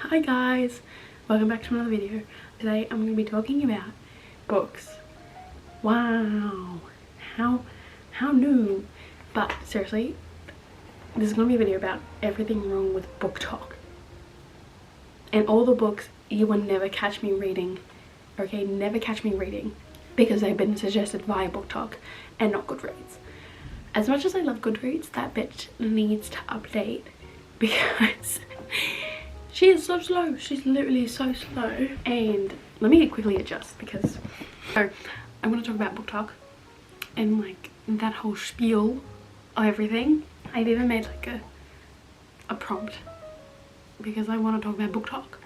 Hi guys, welcome back to another video. Today I'm going to be talking about books. Wow, how new. But seriously, this is going to be a video about everything wrong with booktok and all the books you will never catch me reading. Okay, never catch me reading because they've been suggested via booktok and not Goodreads. As much as I love Goodreads, that bitch needs to update because she is so slow. She's literally so slow. And let me quickly adjust because so I want to talk about booktok and like that whole spiel of everything. I've even made like a prompt because I want to talk about booktok.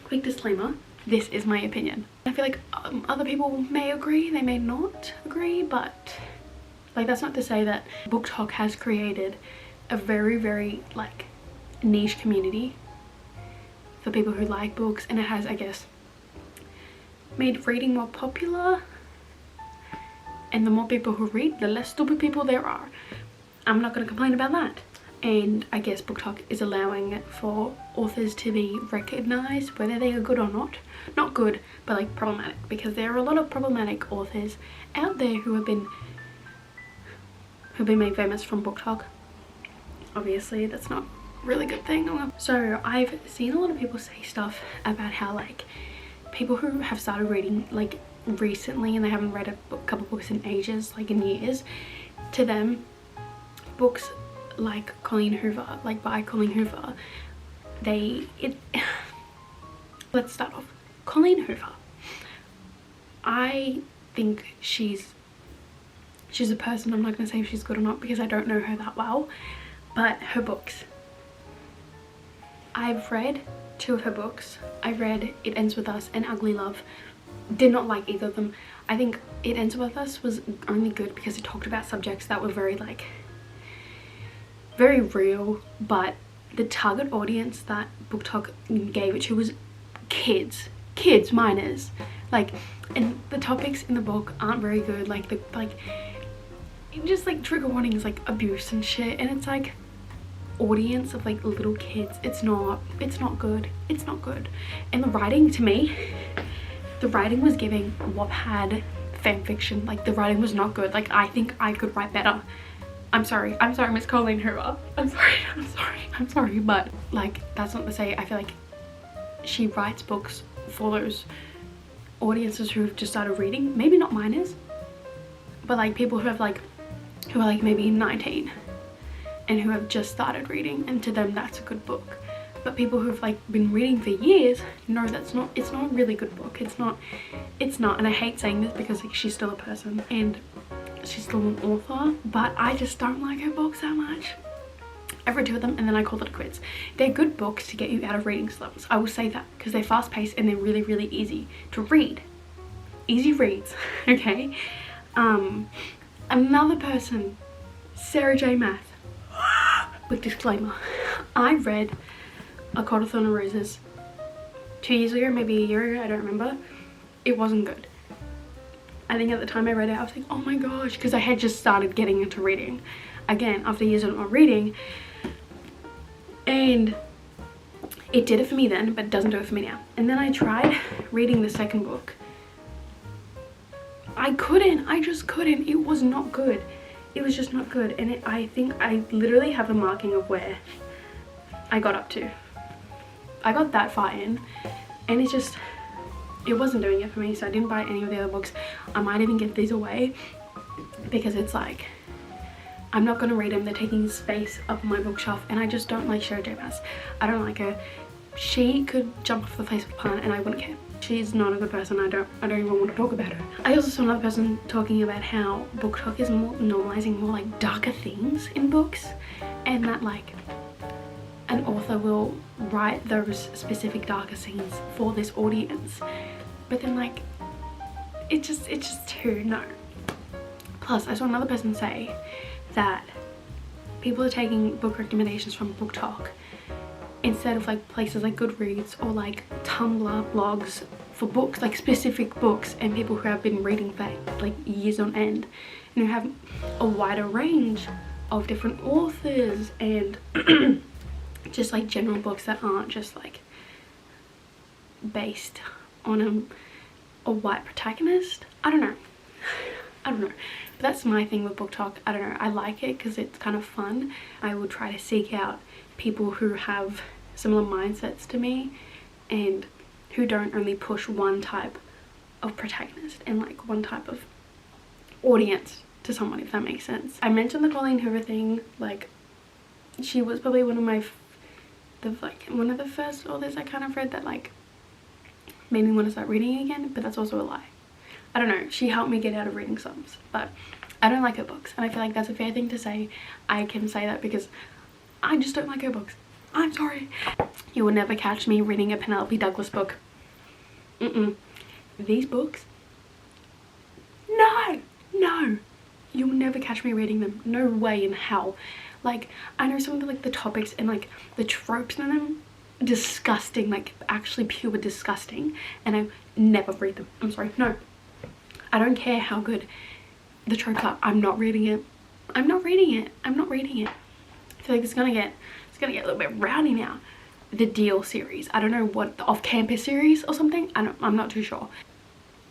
Quick disclaimer, this is my opinion. I feel like other people may agree, they may not agree, but like that's not to say that booktok has created a very like niche community for people who like books, and it has, I guess, made reading more popular, and the more people who read, the less stupid people there are. I'm not going to complain about that. And I guess booktok is allowing for authors to be recognized, whether they are good or not good, but like problematic, because there are a lot of problematic authors out there who've been made famous from booktok. Obviously that's not really good thing. So I've seen a lot of people say stuff about how like people who have started reading like recently and they haven't read a couple books in ages, like in years, to them books like Colleen Hoover, like by Colleen Hoover, let's start off. Colleen Hoover, I think she's a person. I'm not going to say if she's good or not because I don't know her that well, but her books, I've read 2 of her books. I read It Ends With Us and Ugly Love. Did not like either of them. I think It Ends With Us was only good because it talked about subjects that were very real, but the target audience that booktok gave it to was kids, minors, like, and the topics in the book aren't very good, like just like trigger warnings like abuse and shit, and it's like audience of like little kids. It's not good. And the writing, to me, the writing was giving Wattpad fan fiction. Like the writing was not good. Like I think I could write better. I'm sorry Miss Colleen Hoover, I'm sorry, but like that's not to say I feel like she writes books for those audiences who have just started reading, maybe not minors, but like people who are like maybe 19 and who have just started reading, and to them that's a good book. But people who've like been reading for years know it's not a really good book. It's not, and I hate saying this because like she's still a person and she's still an author, but I just don't like her books that much. I've read 2 of them and then I called it quits. They're good books to get you out of reading slumps, I will say that, because they're fast paced and they're really easy to read. Easy reads, okay? Another person, Sarah J. Maas. Quick disclaimer, I read A Cold of Thorn and Roses 2 years ago, maybe a year ago, I don't remember. It wasn't good. I think at the time I read it, I was like, oh my gosh, because I had just started getting into reading again after years of not reading, and it did it for me then, but it doesn't do it for me now. And then I tried reading the second book. I just couldn't. It was not good. It was just not good. And I think I literally have a marking of where I got up to. I got that far in and it wasn't doing it for me, so I didn't buy any of the other books. I might even give these away because it's like I'm not going to read them. They're taking space up my bookshelf and I just don't like Sarah J. Maas. I don't like her. She could jump off the face of the planet and I wouldn't care. She's not a good person. I don't even want to talk about her. I also saw another person talking about how booktok is normalizing more like darker themes in books, and that like an author will write those specific darker scenes for this audience, but then like it's just too no. Plus I saw another person say that people are taking book recommendations from booktok instead of like places like Goodreads or like Tumblr blogs for books, like specific books, and people who have been reading for like years on end and who have a wider range of different authors and just like general books that aren't just like based on a white protagonist. I don't know. I don't know. But that's my thing with BookTok. I don't know. I like it because it's kind of fun. I will try to seek out people who have similar mindsets to me and who don't only push one type of protagonist and like one type of audience to someone, if that makes sense. I mentioned the Colleen Hoover thing. Like, she was probably one of the first authors I kind of read that like made me want to start reading again, but that's also a lie. I don't know, she helped me get out of reading slumps, but I don't like her books, and I feel like that's a fair thing to say. I can say that because I just don't like her books. I'm sorry. You will never catch me reading a Penelope Douglas book. These books, no, you will never catch me reading them. No way in hell. Like, I know some of the, like, the topics and like the tropes in them, disgusting, like actually pure disgusting, and I never read them. I'm sorry, no. I don't care how good the tropes are. I'm not reading it. I'm not reading it. I feel like it's gonna get a little bit rowdy now. The Deal series. I don't know what, the Off-Campus series or something. I'm not too sure.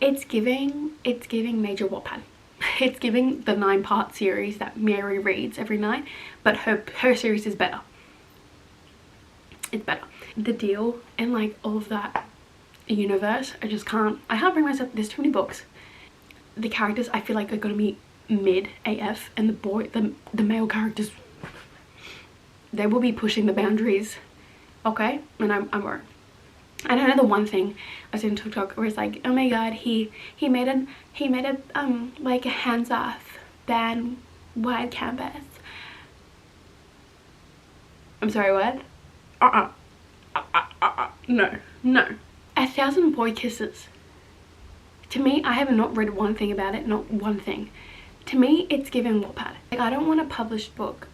It's giving major Wattpad. It's giving the 9-part series that Mary reads every night, but her series is better. It's better. The Deal and like all of that universe, I can't bring myself. There's too many books. The characters I feel like are gonna be mid AF, and the male characters, they will be pushing the boundaries, okay? And I'm worried. And I know the one thing I was in TikTok where it's like, oh my god, he made a like a hands off band wide canvas. I'm sorry, what? No. 1,000 Boy Kisses. To me, I have not read one thing about it, not one thing. To me, it's given Wattpad. Like, I don't want a published book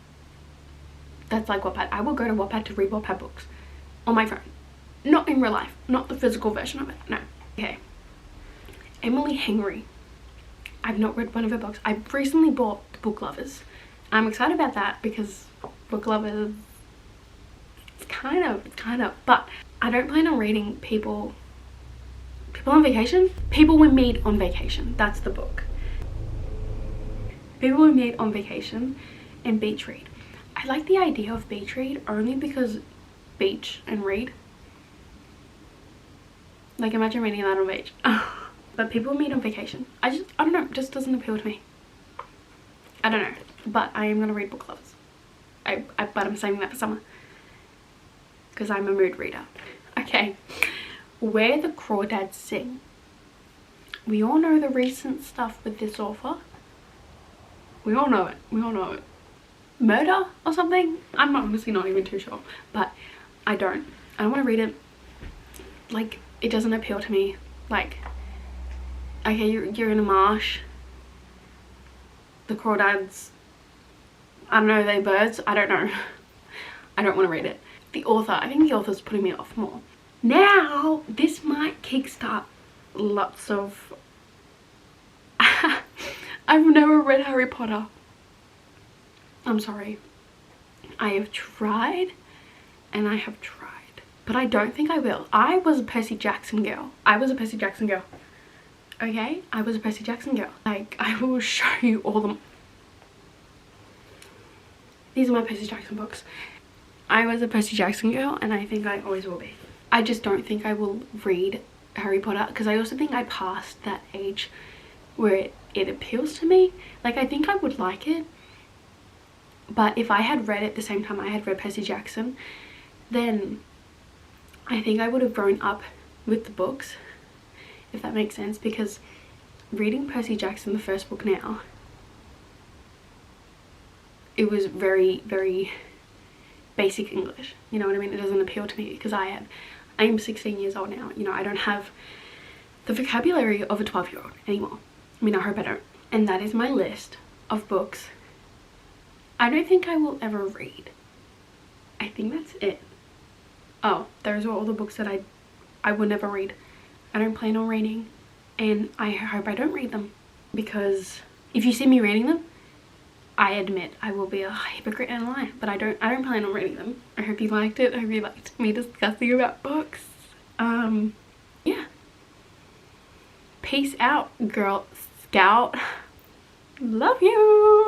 that's like Wattpad. I will go to Wattpad to read Wattpad books on my phone. Not in real life, not the physical version of it, no. Okay, Emily Henry. I've not read one of her books. I recently bought Book Lovers. I'm excited about that because Book Lovers, it's kind of, but I don't plan on reading People on Vacation? People We Meet on Vacation, that's the book. People We Meet on Vacation and Beach Read. I like the idea of beach read only because beach and read. Like, imagine reading that on the beach. But People Meet on Vacation, I don't know, it just doesn't appeal to me. I don't know, but I am gonna read Book Lovers. But I'm saving that for summer because I'm a mood reader. Okay, Where the Crawdads Sing. We all know the recent stuff with this author. We all know it. Murder or something? I'm honestly not even too sure, but I don't want to read it. Like, it doesn't appeal to me. Like, okay, you're in a marsh, the crawdads, I don't know, they birds, I don't know. I don't want to read it. The author, I think the author's putting me off more. Now this might kickstart lots of I've never read Harry Potter. I'm sorry. I have tried and I have tried, but I don't think I will. I was a Percy Jackson girl. Okay, I was a Percy Jackson girl. Like, I will show you all them. These are my Percy Jackson books. I was a Percy Jackson girl and I think I always will be. I just don't think I will read Harry Potter because I also think I passed that age where it appeals to me. Like, I think I would like it, but if I had read it the same time I had read Percy Jackson, then I think I would have grown up with the books, if that makes sense, because reading Percy Jackson, the first book now, it was very, very basic English, you know what I mean? It doesn't appeal to me because I am 16 years old now, you know, I don't have the vocabulary of a 12-year-old anymore. I mean, I hope I don't. And that is my list of books I don't think I will ever read. I think that's it. Oh, those are all the books that I will never read. I don't plan on reading, and I hope I don't read them, because if you see me reading them, I admit I will be a hypocrite and a liar, but I don't plan on reading them. I hope you liked it. I hope you liked me discussing about books. Yeah. Peace out, Girl Scout. Love you.